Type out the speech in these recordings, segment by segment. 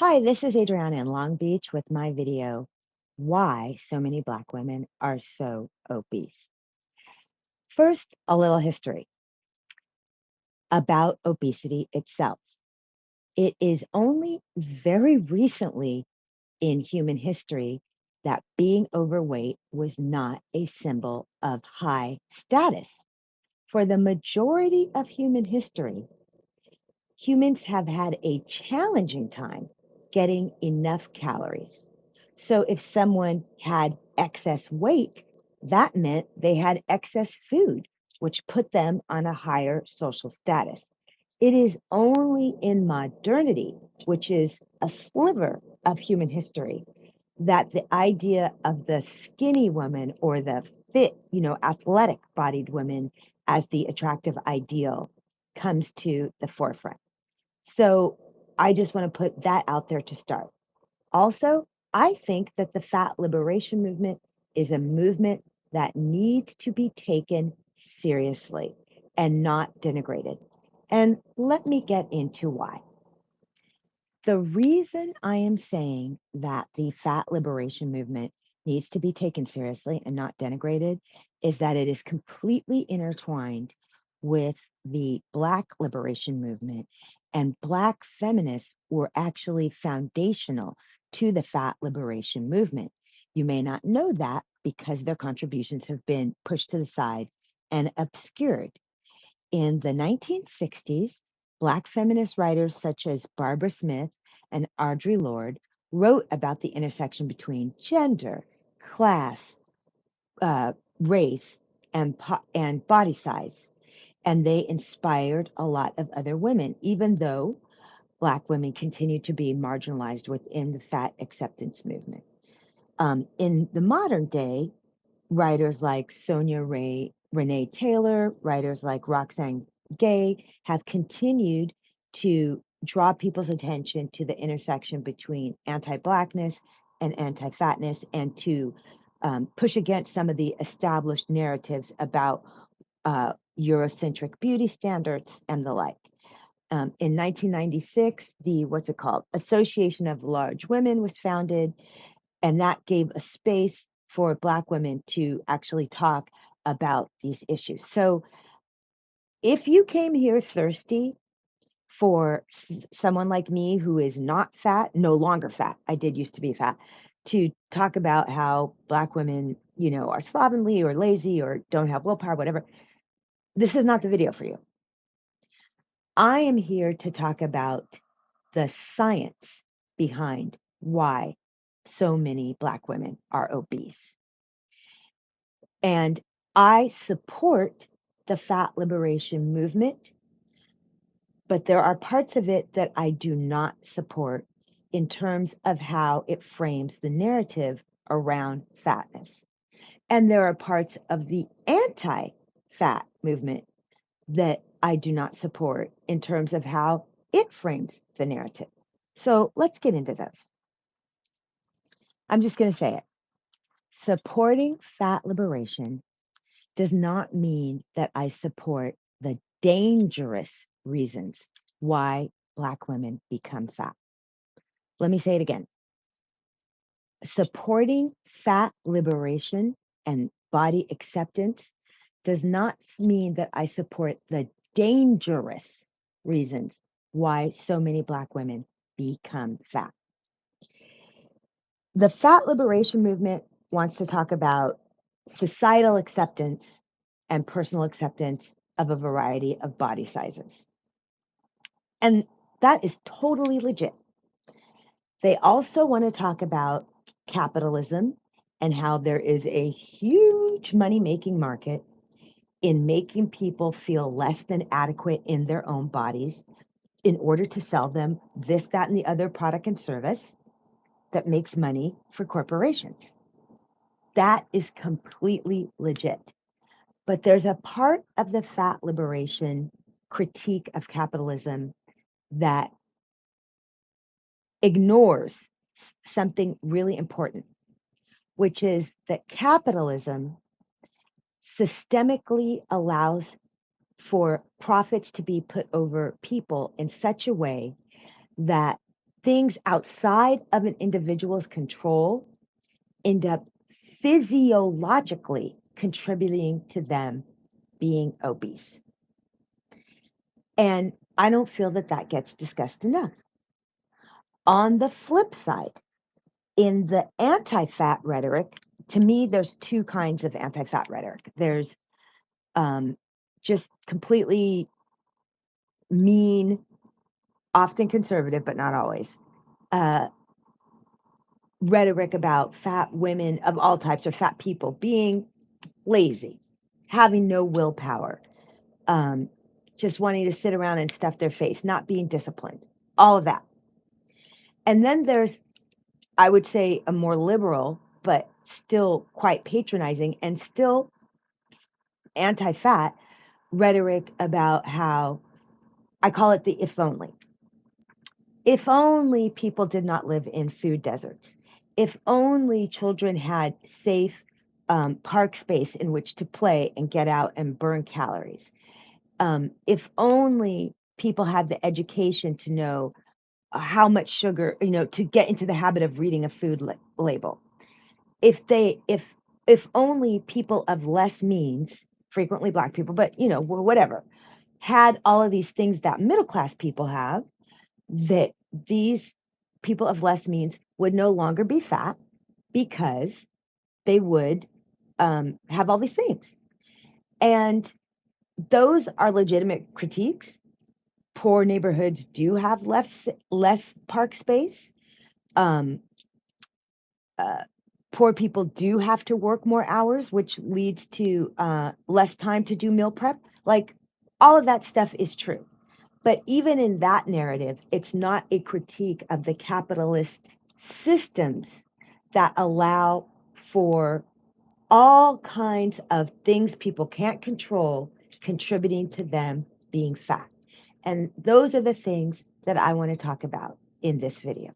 Hi, this is Adriana in Long Beach with my video, Why So Many Black Women Are So Obese. First, a little history about obesity itself. It is only very recently in human history that being overweight was not a symbol of high status. For the majority of human history, humans have had a challenging time getting enough calories. So if someone had excess weight, that meant they had excess food, which put them on a higher social status. It is only in modernity, which is a sliver of human history, that the idea of the skinny woman or the fit, athletic bodied woman as the attractive ideal comes to the forefront. So I just want to put that out there to start. Also, I think that the fat liberation movement is a movement that needs to be taken seriously and not denigrated. And let me get into why. The reason I am saying that the fat liberation movement needs to be taken seriously and not denigrated is that it is completely intertwined with the Black liberation movement, and Black feminists were actually foundational to the fat liberation movement. You may not know that because their contributions have been pushed to the side and obscured. In the 1960s, Black feminist writers such as Barbara Smith and Audre Lorde wrote about the intersection between gender, class, race, and body size. And they inspired a lot of other women, even though Black women continue to be marginalized within the fat acceptance movement. In the modern day, writers like Renee Taylor, writers like Roxane Gay have continued to draw people's attention to the intersection between anti-Blackness and anti-fatness, and to push against some of the established narratives about Eurocentric beauty standards and the like. In 1996, the Association of Large Women was founded, and that gave a space for Black women to actually talk about these issues. So if you came here thirsty for someone like me who is not fat, no longer fat, I did used to be fat, to talk about how Black women, are slovenly or lazy or don't have willpower, whatever, this is not the video for you. I am here to talk about the science behind why so many Black women are obese. And I support the fat liberation movement, but there are parts of it that I do not support in terms of how it frames the narrative around fatness. And there are parts of the anti-fat movement that I do not support in terms of how it frames the narrative. So let's get into those. I'm just going to say it. Supporting fat liberation does not mean that I support the dangerous reasons why Black women become fat. Let me say it again. Supporting fat liberation and body acceptance does not mean that I support the dangerous reasons why so many Black women become fat. The fat liberation movement wants to talk about societal acceptance and personal acceptance of a variety of body sizes. And that is totally legit. They also want to talk about capitalism and how there is a huge money-making market in making people feel less than adequate in their own bodies in order to sell them this, that, and the other product and service that makes money for corporations. That is completely legit. But there's a part of the fat liberation critique of capitalism that ignores something really important, which is that capitalism systemically allows for profits to be put over people in such a way that things outside of an individual's control end up physiologically contributing to them being obese. And I don't feel that that gets discussed enough. On the flip side, in the anti-fat rhetoric, to me, there's two kinds of anti-fat rhetoric. There's just completely mean, often conservative, but not always, rhetoric about fat women of all types or fat people being lazy, having no willpower, just wanting to sit around and stuff their face, not being disciplined, all of that. And then there's, I would say, a more liberal, but still quite patronizing and still anti-fat rhetoric about how, I call it the if only. If only people did not live in food deserts. If only children had safe park space in which to play and get out and burn calories. If only people had the education to know how much sugar, to get into the habit of reading a food label. If only people of less means, frequently Black people, but whatever, had all of these things that middle class people have, that these people of less means would no longer be fat because they would have all these things. And those are legitimate critiques. Poor neighborhoods do have less park space. Poor people do have to work more hours, which leads to less time to do meal prep. Like, all of that stuff is true. But even in that narrative, it's not a critique of the capitalist systems that allow for all kinds of things people can't control contributing to them being fat. And those are the things that I want to talk about in this video.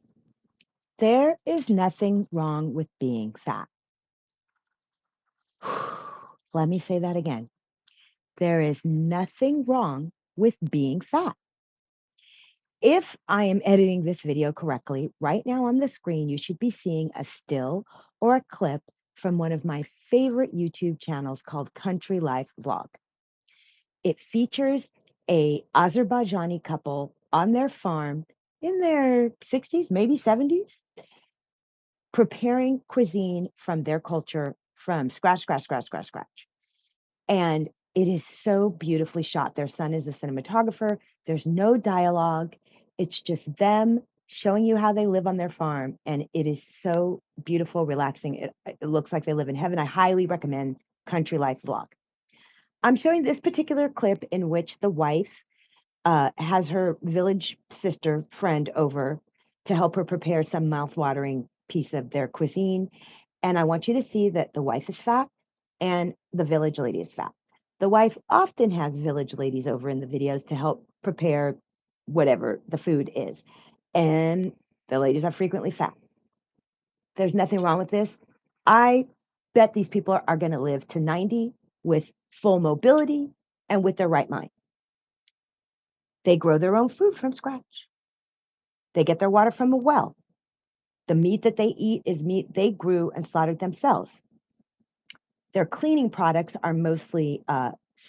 There is nothing wrong with being fat. Let me say that again. There is nothing wrong with being fat. If I am editing this video correctly, right now on the screen, you should be seeing a still or a clip from one of my favorite YouTube channels called Country Life Vlog. It features a Azerbaijani couple on their farm in their 60s, maybe 70s, preparing cuisine from their culture from scratch. And it is so beautifully shot. Their son is a cinematographer. There's no dialogue. It's just them showing you how they live on their farm. And it is so beautiful, relaxing. It looks like they live in heaven. I highly recommend Country Life Vlog. I'm showing this particular clip in which the wife has her village sister friend over to help her prepare some mouth-watering piece of their cuisine. And I want you to see that the wife is fat and the village lady is fat. The wife often has village ladies over in the videos to help prepare whatever the food is. And the ladies are frequently fat. There's nothing wrong with this. I bet these people are going to live to 90 with full mobility and with their right mind. They grow their own food from scratch. They get their water from a well. The meat that they eat is meat they grew and slaughtered themselves. Their cleaning products are mostly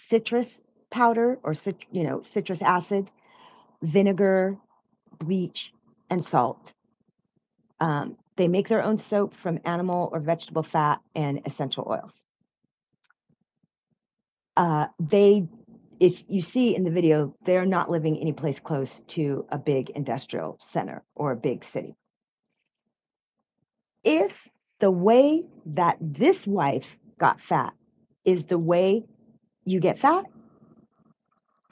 citrus powder or citrus acid, vinegar, bleach, and salt. They make their own soap from animal or vegetable fat and essential oils. If you see in the video, they're not living any place close to a big industrial center or a big city. If the way that this wife got fat is the way you get fat,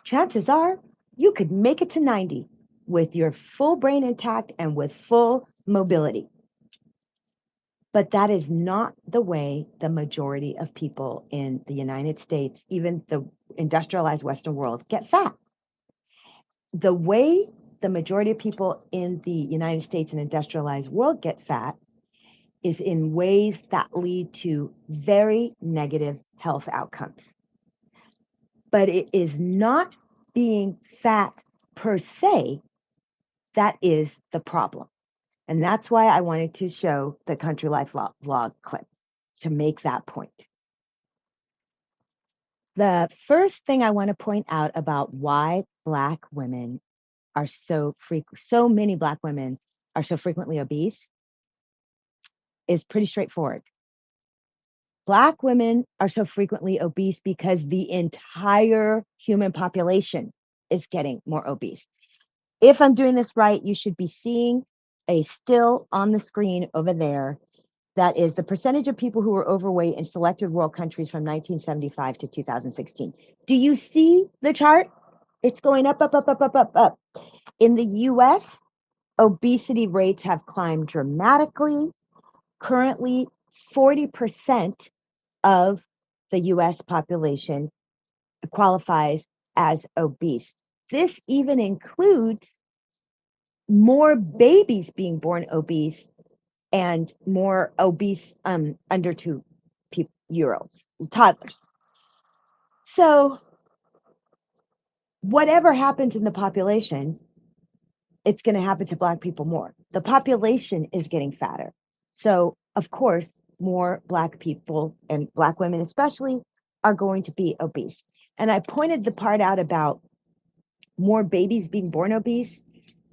chances are you could make it to 90 with your full brain intact and with full mobility. But that is not the way the majority of people in the United States, even the industrialized Western world, get fat. The way the majority of people in the United States and industrialized world get fat is in ways that lead to very negative health outcomes. But it is not being fat per se That is the problem. And that's why I wanted to show the Country Life vlog clip to make that point. The first thing I want to point out about why Black women are so many Black women are so frequently obese is pretty straightforward. Black women are so frequently obese because the entire human population is getting more obese. If I'm doing this right, you should be seeing a still on the screen over there. That is the percentage of people who were overweight in selected world countries from 1975 to 2016. Do you see the chart? It's going up, up, up, up, up, up, up. In the US, obesity rates have climbed dramatically. Currently, 40% of the US population qualifies as obese. This even includes more babies being born obese and more obese under 2-year-olds, toddlers. So whatever happens in the population, it's going to happen to Black people more. The population is getting fatter. So, of course, more Black people and Black women especially are going to be obese. And I pointed the part out about more babies being born obese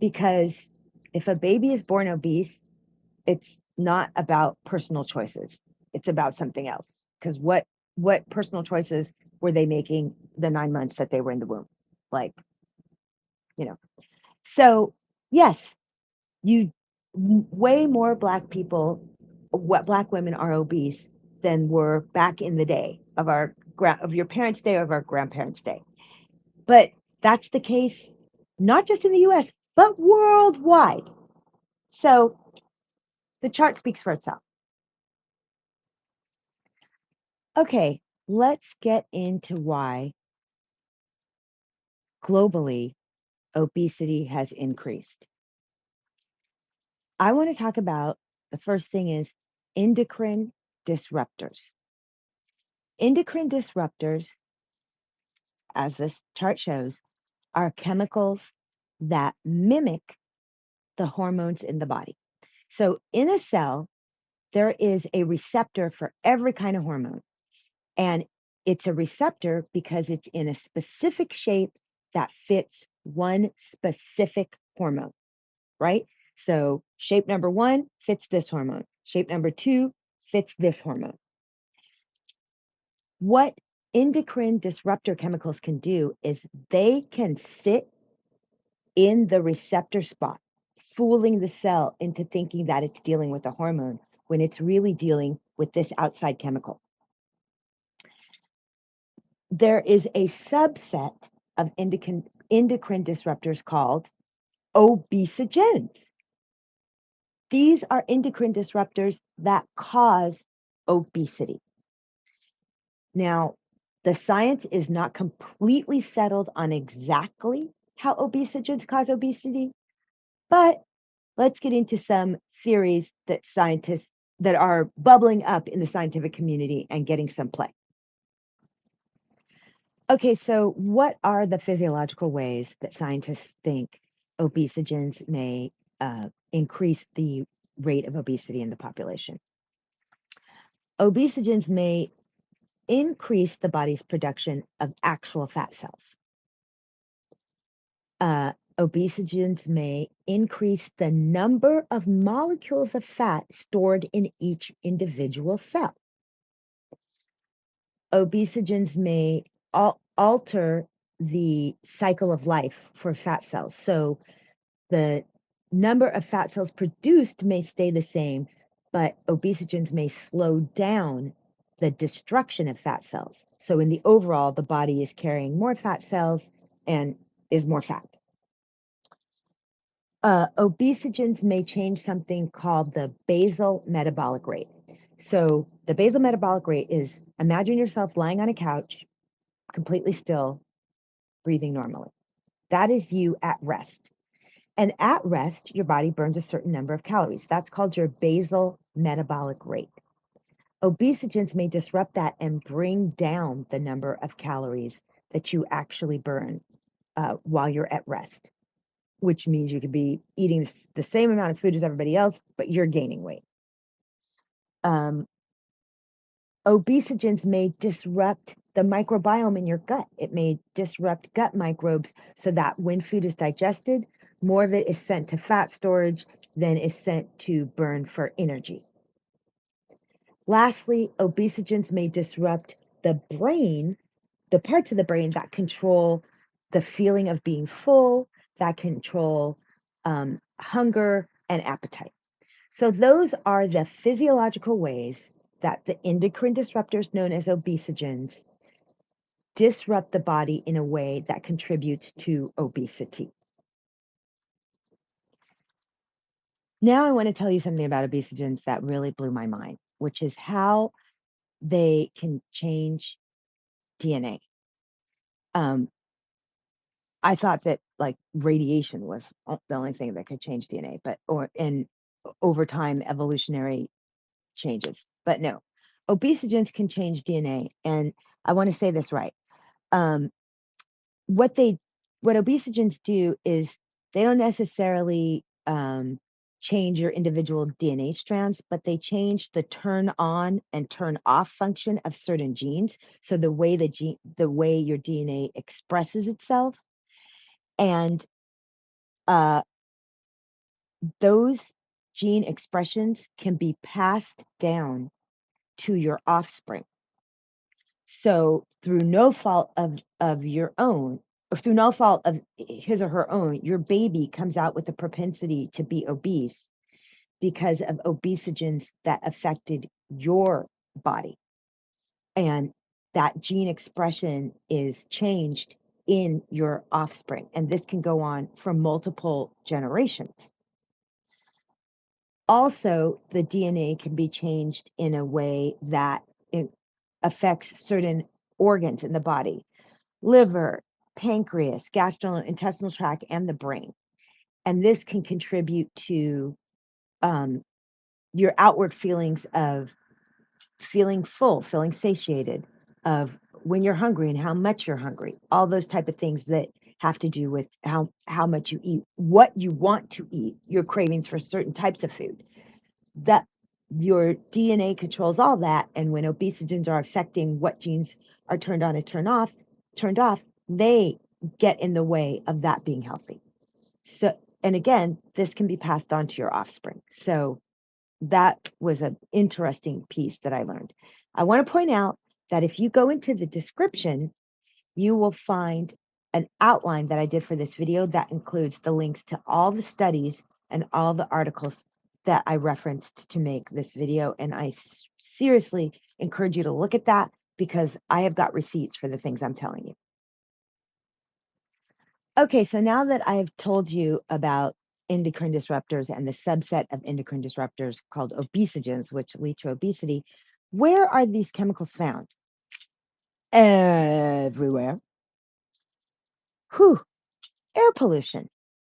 because if a baby is born obese, it's not about personal choices. It's about something else. Because what personal choices were they making the 9 months that they were in the womb? Like, you know. So yes, way more Black people, Black women are obese than were back in the day of your parents' day or of our grandparents' day. But that's the case not just in the US, but worldwide. So the chart speaks for itself. Okay, let's get into why globally obesity has increased. I want to talk about the first thing is endocrine disruptors. Endocrine disruptors, as this chart shows, are chemicals that mimic the hormones in the body. So in a cell, there is a receptor for every kind of hormone. And it's a receptor because it's in a specific shape that fits one specific hormone, right? So shape number 1 fits this hormone. Shape number 2 fits this hormone. What endocrine disruptor chemicals can do is they can sit in the receptor spot, fooling the cell into thinking that it's dealing with a hormone when it's really dealing with this outside chemical. There is a subset of endocrine disruptors called obesogens. These are endocrine disruptors that cause obesity. Now, the science is not completely settled on exactly how obesogens cause obesity, but let's get into some theories that scientists that are bubbling up in the scientific community and getting some play. Okay, so what are the physiological ways that scientists think obesogens may increase the rate of obesity in the population? Obesogens may increase the body's production of actual fat cells. Obesogens may increase the number of molecules of fat stored in each individual cell. Obesogens may alter the cycle of life for fat cells. So the number of fat cells produced may stay the same, but obesogens may slow down the destruction of fat cells. So in the overall, the body is carrying more fat cells and is more fat. Obesogens may change something called the basal metabolic rate. So the basal metabolic rate is, imagine yourself lying on a couch, completely still, breathing normally. That is you at rest. And at rest, your body burns a certain number of calories. That's called your basal metabolic rate. Obesogens may disrupt that and bring down the number of calories that you actually burn while you're at rest. which means you could be eating the same amount of food as everybody else, but you're gaining weight. Obesogens may disrupt the microbiome in your gut. It may disrupt gut microbes so that when food is digested, more of it is sent to fat storage than is sent to burn for energy. Lastly, obesogens may disrupt the brain, the parts of the brain that control the feeling of being full, that control hunger and appetite. So those are the physiological ways that the endocrine disruptors known as obesogens disrupt the body in a way that contributes to obesity. Now I want to tell you something about obesogens that really blew my mind, which is how they can change DNA. I thought that like radiation was the only thing that could change DNA, but in over time evolutionary changes. But no, obesogens can change DNA, and I want to say this right. Um, what obesogens do is they don't necessarily change your individual DNA strands, but they change the turn on and turn off function of certain genes. So the way the way your DNA expresses itself, and uh, those gene expressions can be passed down to your offspring. So through no fault of your own, or through no fault of his or her own, your baby comes out with a propensity to be obese because of obesogens that affected your body. And that gene expression is changed in your offspring. And this can go on for multiple generations. Also, the DNA can be changed in a way that it affects certain organs in the body: liver, pancreas, gastrointestinal tract, and the brain. And this can contribute to your outward feelings of feeling full, feeling satiated, of when you're hungry and how much you're hungry, all those type of things that have to do with how much you eat, what you want to eat, your cravings for certain types of food. That your DNA controls all that, and when obesogens are affecting what genes are turned on and turned off, they get in the way of that being healthy. So, and again, this can be passed on to your offspring. So that was an interesting piece that I learned. I want to point out that if you go into the description, you will find an outline that I did for this video that includes the links to all the studies and all the articles that I referenced to make this video. And I seriously encourage you to look at that because I have got receipts for the things I'm telling you. Okay, so now that I've told you about endocrine disruptors and the subset of endocrine disruptors called obesogens, which lead to obesity, where are these chemicals found? Everywhere. Whew. Air pollution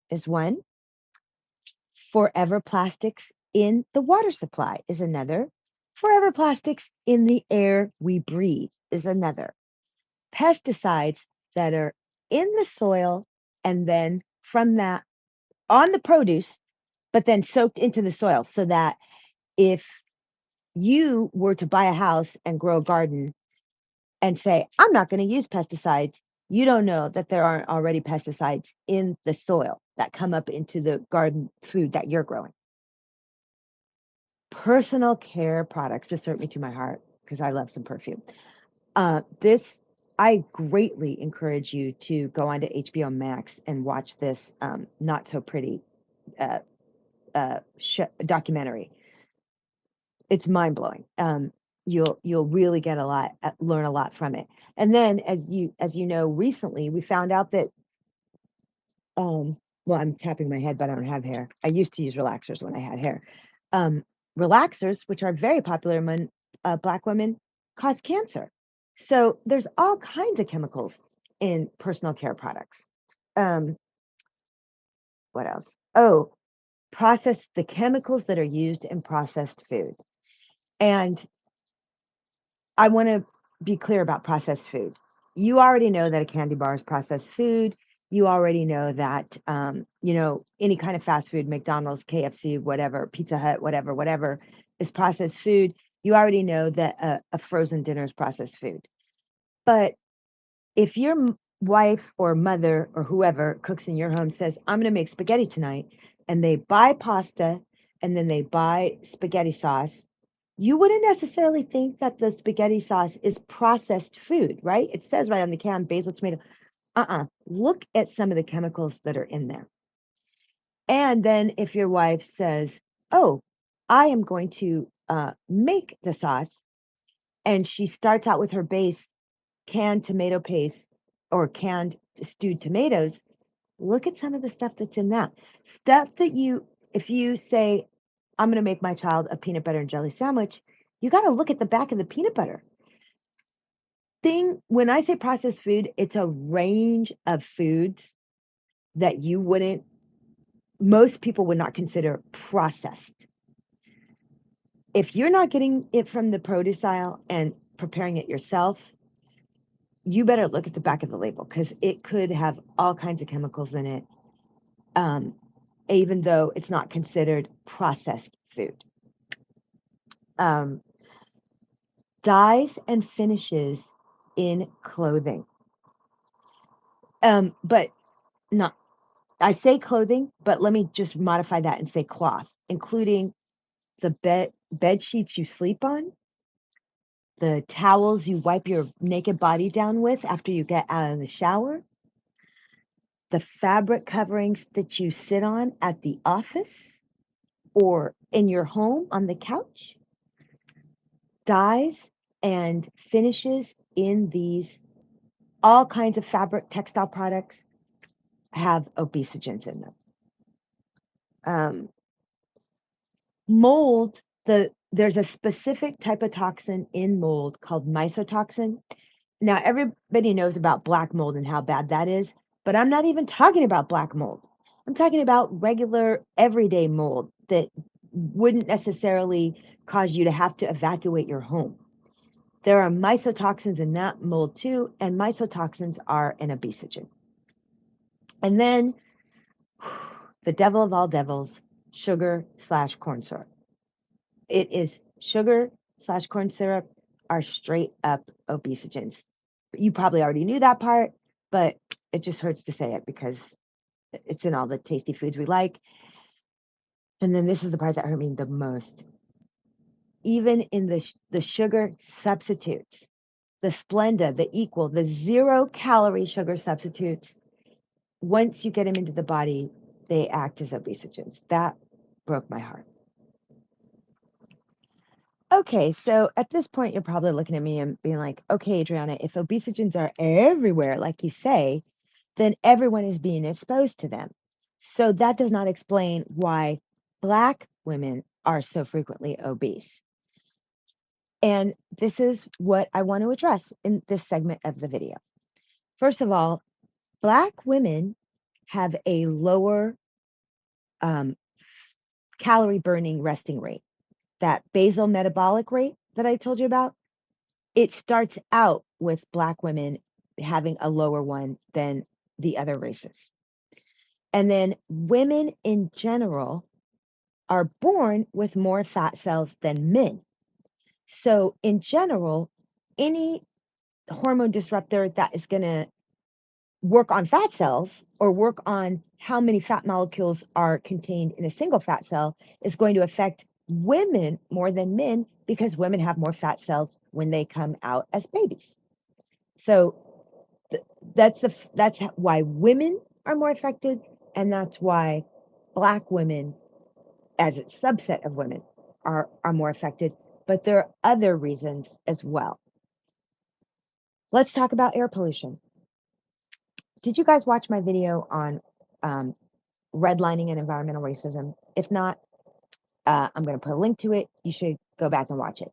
is one. Forever plastics in the water supply is another. Forever plastics in the air we breathe is another. Pesticides that are in the soil and then from that on the produce, but then soaked into the soil so that if you were to buy a house and grow a garden and say, I'm not going to use pesticides, you don't know that there aren't already pesticides in the soil that come up into the garden food that you're growing. Personal care products just hurt me to my heart because I love some perfume. I greatly encourage you to go onto HBO Max and watch this not so pretty documentary. It's mind blowing. You'll really get learn a lot from it. And then, as you know, recently we found out that well, I'm tapping my head, but I don't have hair. I used to use relaxers when I had hair. Relaxers, which are very popular among Black women, cause cancer. So there's all kinds of chemicals in personal care products. Um, what else? Oh, the chemicals that are used in processed food. And I want to be clear about processed food. You already know that a candy bar is processed food. you already know that, any kind of fast food, McDonald's, KFC, whatever, Pizza Hut, whatever is processed food. You already know that a frozen dinner is processed food. But if your wife or mother or whoever cooks in your home says, I'm going to make spaghetti tonight, and they buy pasta and then they buy spaghetti sauce, you wouldn't necessarily think that the spaghetti sauce is processed food, right? It says right on the can, basil, tomato. Look at some of the chemicals that are in there. And then if your wife says, oh, I am going to make the sauce, and she starts out with her base canned tomato paste or canned stewed tomatoes, look at some of the stuff that's in that. Stuff that if you say, I'm going to make my child a peanut butter and jelly sandwich, you got to look at the back of the peanut butter. When I say processed food, it's a range of foods that most people would not consider processed. If you're not getting it from the produce aisle and preparing it yourself, you better look at the back of the label, because it could have all kinds of chemicals in it, even though it's not considered processed food. Dyes and finishes in clothing. But not, I say clothing, but let me just modify that and say cloth, including the bed sheets you sleep on, the towels you wipe your naked body down with after you get out of the shower, the fabric coverings that you sit on at the office or in your home on the couch. Dyes and finishes in all kinds of fabric textile products have obesogens in them. Mold, there's a specific type of toxin in mold called mycotoxin. Now, everybody knows about black mold and how bad that is, but I'm not even talking about black mold. I'm talking about regular, everyday mold that wouldn't necessarily cause you to have to evacuate your home. There are mycotoxins in that mold too, and mycotoxins are an obesogen. And then the devil of all devils, sugar/corn syrup. It is sugar/corn syrup are straight up obesogens. You probably already knew that part, but it just hurts to say it because it's in all the tasty foods we like. And then this is the part that hurt me the most. Even in the sugar substitutes, the Splenda, the Equal, the 0-calorie sugar substitutes, once you get them into the body, they act as obesogens. That broke my heart. Okay, so at this point, you're probably looking at me and being like, okay, Adriana, if obesogens are everywhere, like you say, then everyone is being exposed to them. So that does not explain why Black women are so frequently obese. And this is what I want to address in this segment of the video. First of all, Black women have a lower calorie burning resting rate. That basal metabolic rate that I told you about, it starts out with Black women having a lower one than the other races. And then women in general are born with more fat cells than men. So in general, any hormone disruptor that is going to work on fat cells or work on how many fat molecules are contained in a single fat cell is going to affect women more than men, because women have more fat cells when they come out as babies. So that's why women are more affected, and that's why Black women, as a subset of women, are more affected. But there are other reasons as well. Let's talk about air pollution. Did you guys watch my video on redlining and environmental racism? If not, I'm going to put a link to it. You should go back and watch it,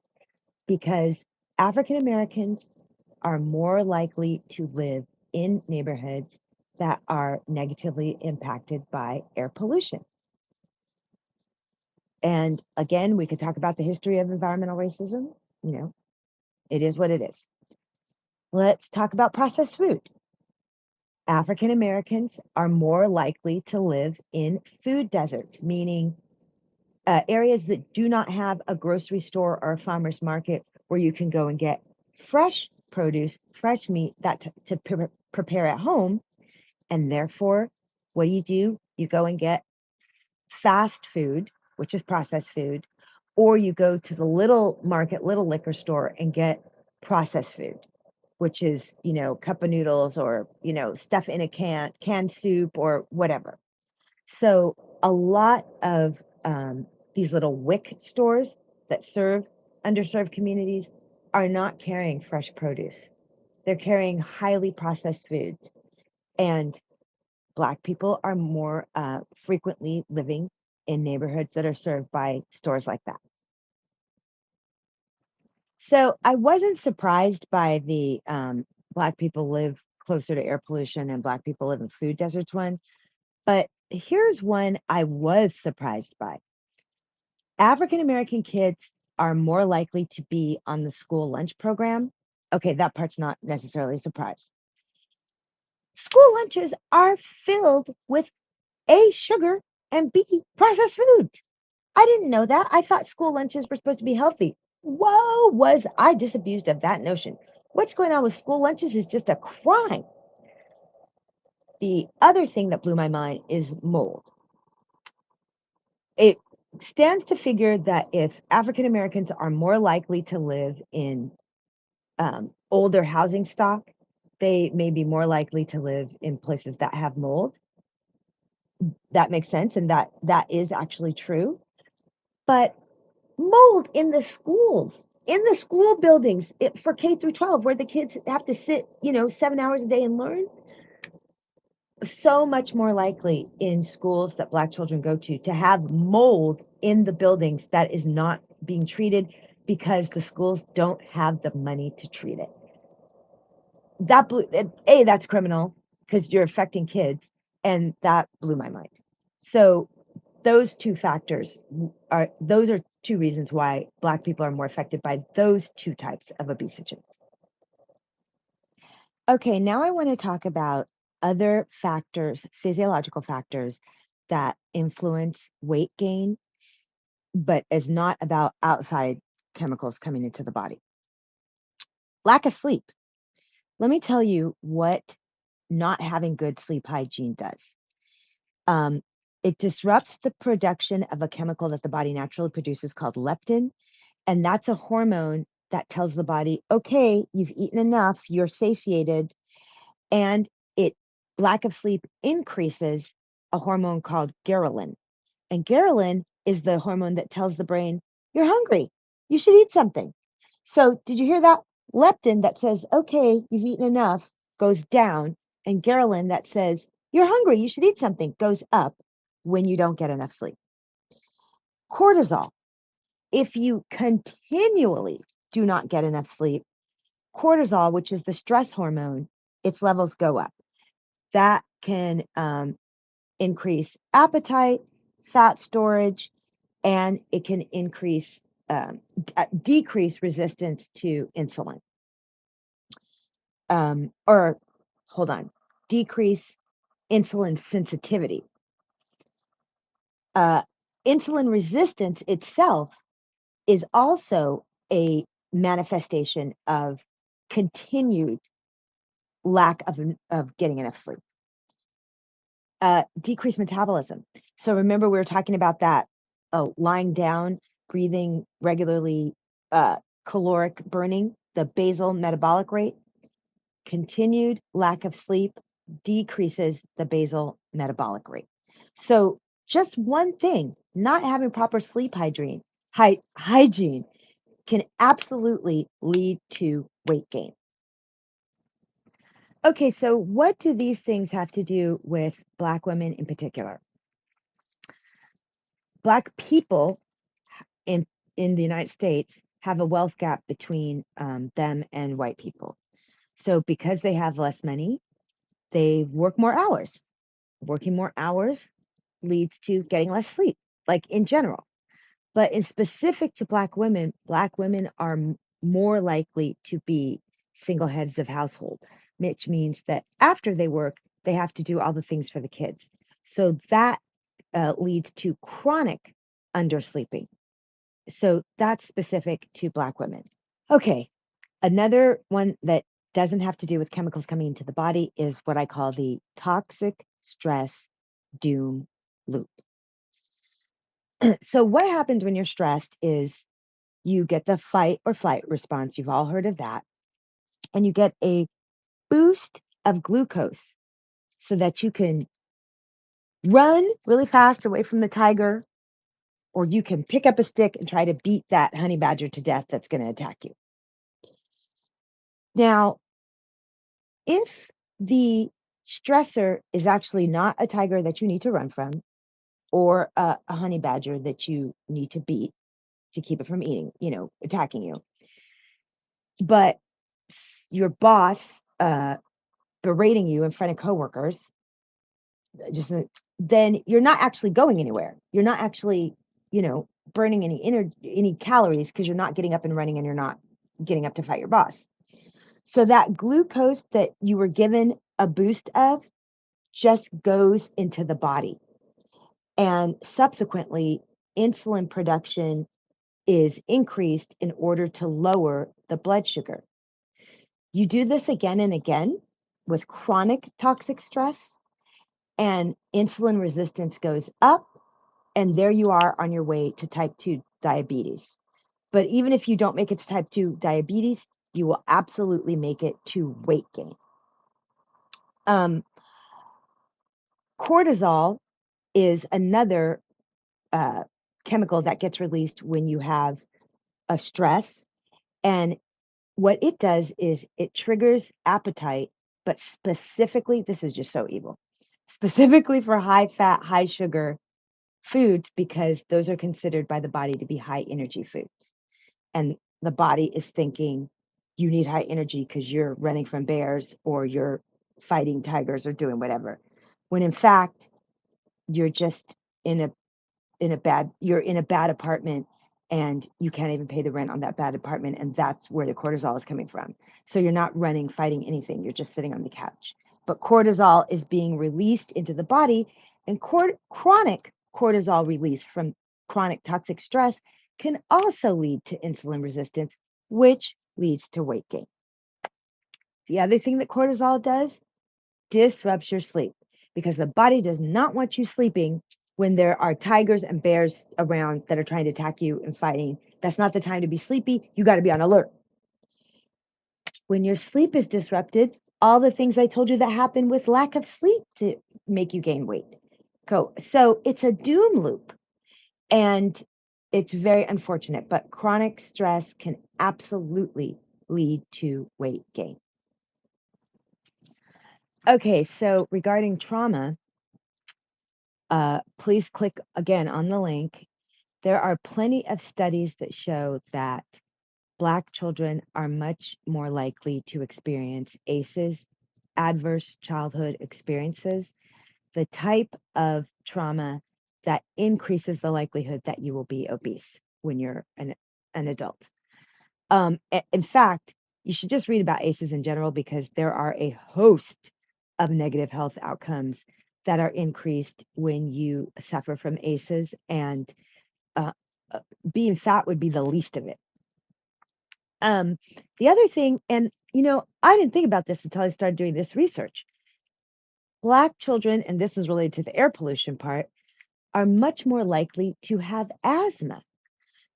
because African Americans are more likely to live in neighborhoods that are negatively impacted by air pollution. And again, we could talk about the history of environmental racism. It is what it is. Let's talk about processed food. African Americans are more likely to live in food deserts, meaning areas that do not have a grocery store or a farmer's market where you can go and get fresh produce, fresh meat to prepare at home. And therefore, what do? You go and get fast food, which is processed food, or you go to the little market, little liquor store and get processed food, which is, cup of noodles or, stuff in a canned soup or whatever. So a lot of these little WIC stores that serve underserved communities are not carrying fresh produce. They're carrying highly processed foods. And Black people are more frequently living in neighborhoods that are served by stores like that. So I wasn't surprised by the Black people live closer to air pollution and Black people live in food deserts one, but here's one I was surprised by. African American kids are more likely to be on the school lunch program. Okay, that part's not necessarily a surprise. School lunches are filled with A, sugar, and B, processed foods. I didn't know that. I thought school lunches were supposed to be healthy. Whoa, was I disabused of that notion? What's going on with school lunches is just a crime. The other thing that blew my mind is mold. It stands to figure that if African Americans are more likely to live in older housing stock, they may be more likely to live in places that have mold. That makes sense, and that is actually true. But mold in the schools, in the school buildings for K through 12, where the kids have to sit, 7 hours a day and learn, so much more likely in schools that Black children go to have mold in the buildings that is not being treated because the schools don't have the money to treat it. That's criminal because you're affecting kids, and that blew my mind. So those two factors those are two reasons why Black people are more affected by those two types of obesogens. Okay, now I want to talk about other factors, physiological factors that influence weight gain, but is not about outside chemicals coming into the body. Lack of sleep. Let me tell you what not having good sleep hygiene does. Um, it disrupts the production of a chemical that the body naturally produces called leptin. And that's a hormone that tells the body, okay, you've eaten enough, you're satiated. And lack of sleep increases a hormone called ghrelin. And ghrelin is the hormone that tells the brain, you're hungry, you should eat something. So did you hear that? Leptin that says, okay, you've eaten enough, goes down. And ghrelin that says, you're hungry, you should eat something, goes up when you don't get enough sleep. Cortisol. If you continually do not get enough sleep, cortisol, which is the stress hormone, its levels go up. That can increase appetite, fat storage, and it can decrease resistance to insulin. Decrease insulin sensitivity. Insulin resistance itself is also a manifestation of continued lack of getting enough sleep. Decreased metabolism. So remember, we were talking about that lying down, breathing regularly, caloric burning, the basal metabolic rate. Continued lack of sleep decreases the basal metabolic rate. So just one thing, not having proper sleep hygiene can absolutely lead to weight gain. Okay, so what do these things have to do with Black women in particular? Black people in the United States have a wealth gap between them and white people. So because they have less money, they work more hours. Working more hours leads to getting less sleep, like in general. But in specific to Black women are more likely to be single heads of household, which means that after they work, they have to do all the things for the kids. So that leads to chronic undersleeping. So that's specific to Black women. Okay, another one that doesn't have to do with chemicals coming into the body is what I call the toxic stress doom loop. So what happens when you're stressed is you get the fight or flight response. You've all heard of that. And you get a boost of glucose so that you can run really fast away from the tiger, or you can pick up a stick and try to beat that honey badger to death that's going to attack you. Now, if the stressor is actually not a tiger that you need to run from, or a honey badger that you need to beat to keep it from eating, attacking you, but your boss berating you in front of coworkers, just then you're not actually going anywhere. You're not actually, burning any calories because you're not getting up and running and you're not getting up to fight your boss. So that glucose that you were given a boost of just goes into the body. And subsequently, insulin production is increased in order to lower the blood sugar. You do this again and again with chronic toxic stress, and insulin resistance goes up, and there you are on your way to type 2 diabetes. But even if you don't make it to type 2 diabetes, you will absolutely make it to weight gain. Cortisol is another chemical that gets released when you have a stress. And what it does is it triggers appetite, but specifically, this is just so evil, specifically for high fat, high sugar foods, because those are considered by the body to be high energy foods. And the body is thinking you need high energy because you're running from bears or you're fighting tigers or doing whatever. When in fact, you're just in a bad apartment and you can't even pay the rent on that bad apartment, and that's where the cortisol is coming from. So you're not running, fighting anything, you're just sitting on the couch. But cortisol is being released into the body, and chronic cortisol release from chronic toxic stress can also lead to insulin resistance, which leads to weight gain. The other thing that cortisol does, disrupts your sleep, because the body does not want you sleeping when there are tigers and bears around that are trying to attack you and fighting. That's not the time to be sleepy. You got to be on alert. When your sleep is disrupted, all the things I told you that happen with lack of sleep to make you gain weight go. So it's a doom loop, and it's very unfortunate, but chronic stress can absolutely lead to weight gain. Okay, so regarding trauma, please click again on the link. There are plenty of studies that show that Black children are much more likely to experience ACEs, adverse childhood experiences, the type of trauma that increases the likelihood that you will be obese when you're an adult. In fact, you should just read about ACEs in general, because there are a host of negative health outcomes that are increased when you suffer from ACEs, and uh, being fat would be the least of it. The other thing, and I didn't think about this until I started doing this research. Black children, and this is related to the air pollution part, are much more likely to have asthma.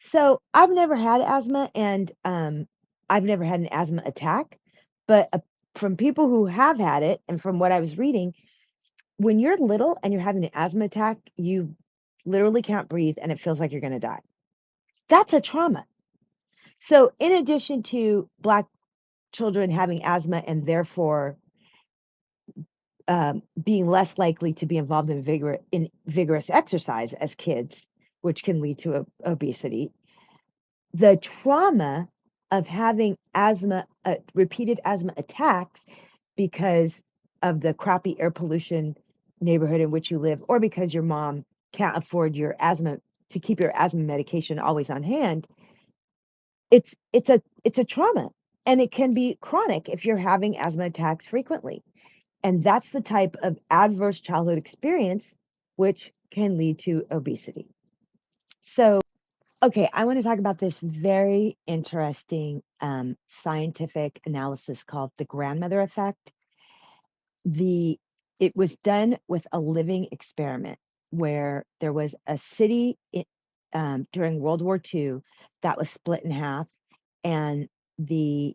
So I've never had asthma, and I've never had an asthma attack, but from people who have had it, and from what I was reading, when you're little and you're having an asthma attack, you literally can't breathe and it feels like you're going to die. That's a trauma. So in addition to Black children having asthma and therefore being less likely to be involved in vigorous exercise as kids, which can lead to obesity, the trauma of having asthma, repeated asthma attacks because of the crappy air pollution neighborhood in which you live, or because your mom can't afford your asthma to keep your asthma medication always on hand, it's a trauma, and it can be chronic if you're having asthma attacks frequently. And that's the type of adverse childhood experience which can lead to obesity. So, okay, I want to talk about this very interesting scientific analysis called the grandmother effect. It was done with a living experiment where there was a city during World War II that was split in half, and the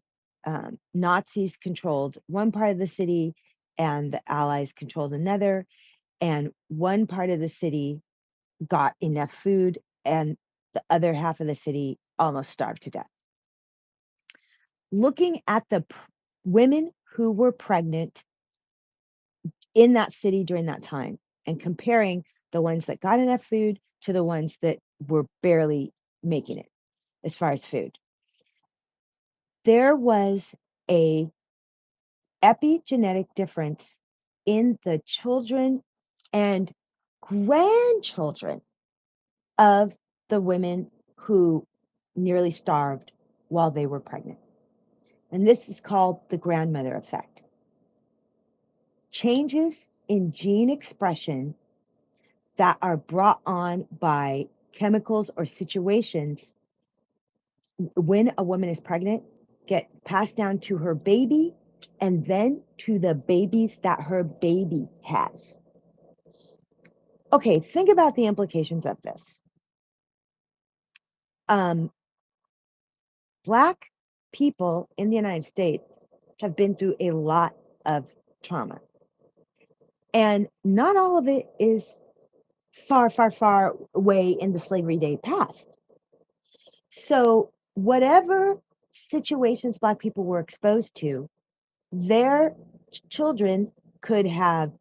Nazis controlled one part of the city, and the Allies controlled another. And one part of the city got enough food, and the other half of the city almost starved to death. Looking at the women who were pregnant in that city during that time and comparing the ones that got enough food to the ones that were barely making it as far as food, there was a epigenetic difference in the children and grandchildren of the women who nearly starved while they were pregnant. And this is called the grandmother effect. Changes in gene expression that are brought on by chemicals or situations when a woman is pregnant get passed down to her baby and then to the babies that her baby has. Okay, think about the implications of this. Black people in the United States have been through a lot of trauma. And not all of it is far, far, far away in the slavery day past. So, whatever situations Black people were exposed to, their children could have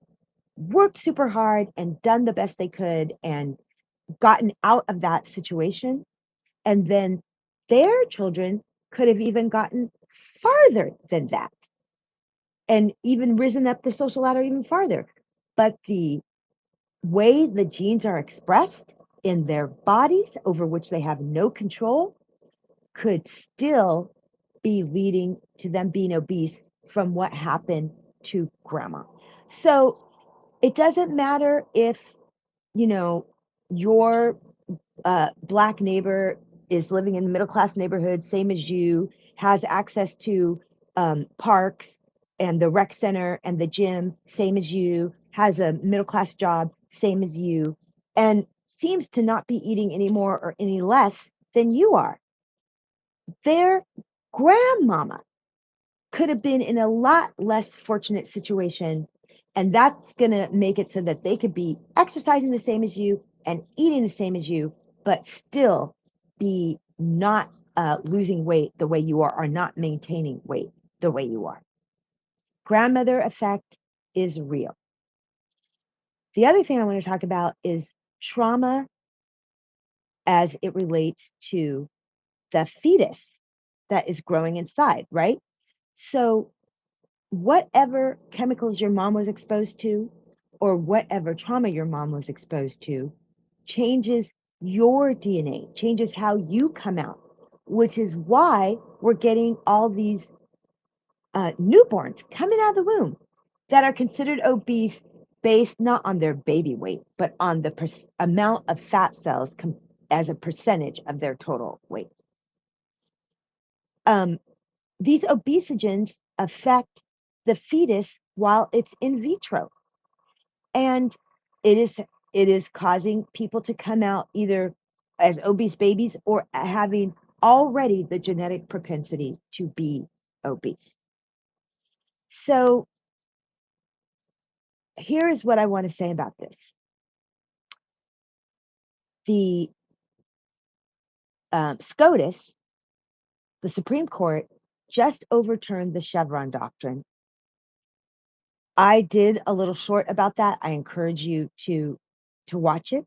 worked super hard and done the best they could and gotten out of that situation. And then their children could have even gotten farther than that and even risen up the social ladder even farther. But the way the genes are expressed in their bodies, over which they have no control, could still be leading to them being obese from what happened to grandma. So it doesn't matter if, your Black neighbor is living in a middle class neighborhood, same as you, has access to parks and the rec center and the gym, same as you, has a middle class job, same as you, and seems to not be eating any more or any less than you are. Their grandmama could have been in a lot less fortunate situation. And that's going to make it so that they could be exercising the same as you and eating the same as you, but still be not losing weight the way you are or not maintaining weight the way you are. Grandmother effect is real. The other thing I want to talk about is trauma as it relates to the fetus that is growing inside, right? So whatever chemicals your mom was exposed to or whatever trauma your mom was exposed to changes your DNA, changes how you come out, which is why we're getting all these newborns coming out of the womb that are considered obese based not on their baby weight, but on the amount of fat cells as a percentage of their total weight. These obesogens affect the fetus while it's in vitro. And it is causing people to come out either as obese babies or having already the genetic propensity to be obese. So here is what I want to say about this. The SCOTUS, the Supreme Court, just overturned the Chevron doctrine. I did a little short about that. I encourage you to watch it.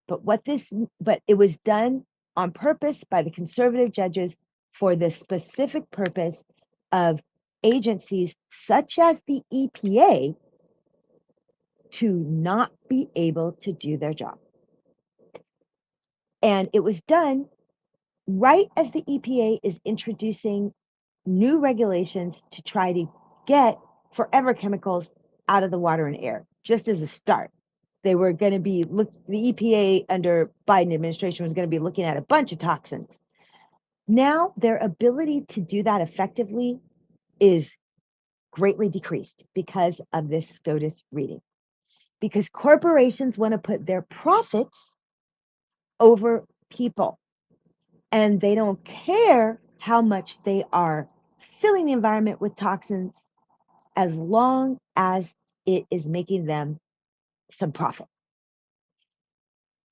But it was done on purpose by the conservative judges for the specific purpose of agencies such as the EPA to not be able to do their job. And it was done right as the EPA is introducing new regulations to try to get forever chemicals out of the water and air, just as a start. They were going to be the EPA under Biden administration was going to be looking at a bunch of toxins. Now their ability to do that effectively is greatly decreased because of this SCOTUS reading. Because corporations want to put their profits over people, and they don't care how much they are filling the environment with toxins as long as it is making them some profit.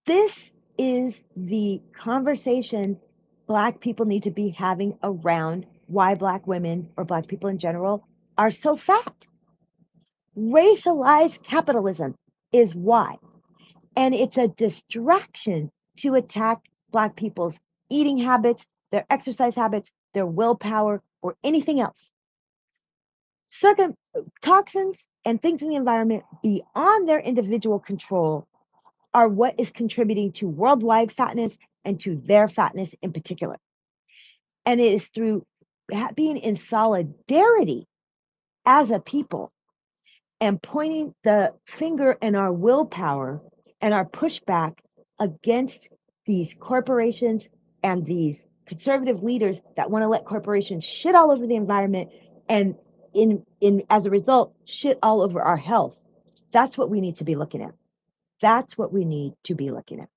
This is the conversation Black people need to be having around why Black women or Black people in general are so fat. Racialized capitalism is why. And it's a distraction to attack Black people's eating habits, their exercise habits, their willpower, or anything else. Toxins and things in the environment beyond their individual control are what is contributing to worldwide fatness and to their fatness in particular. And it is through being in solidarity as a people and pointing the finger and our willpower and our pushback against these corporations and these conservative leaders that want to let corporations shit all over the environment and as a result shit all over our health. That's what we need to be looking at. That's what we need to be looking at.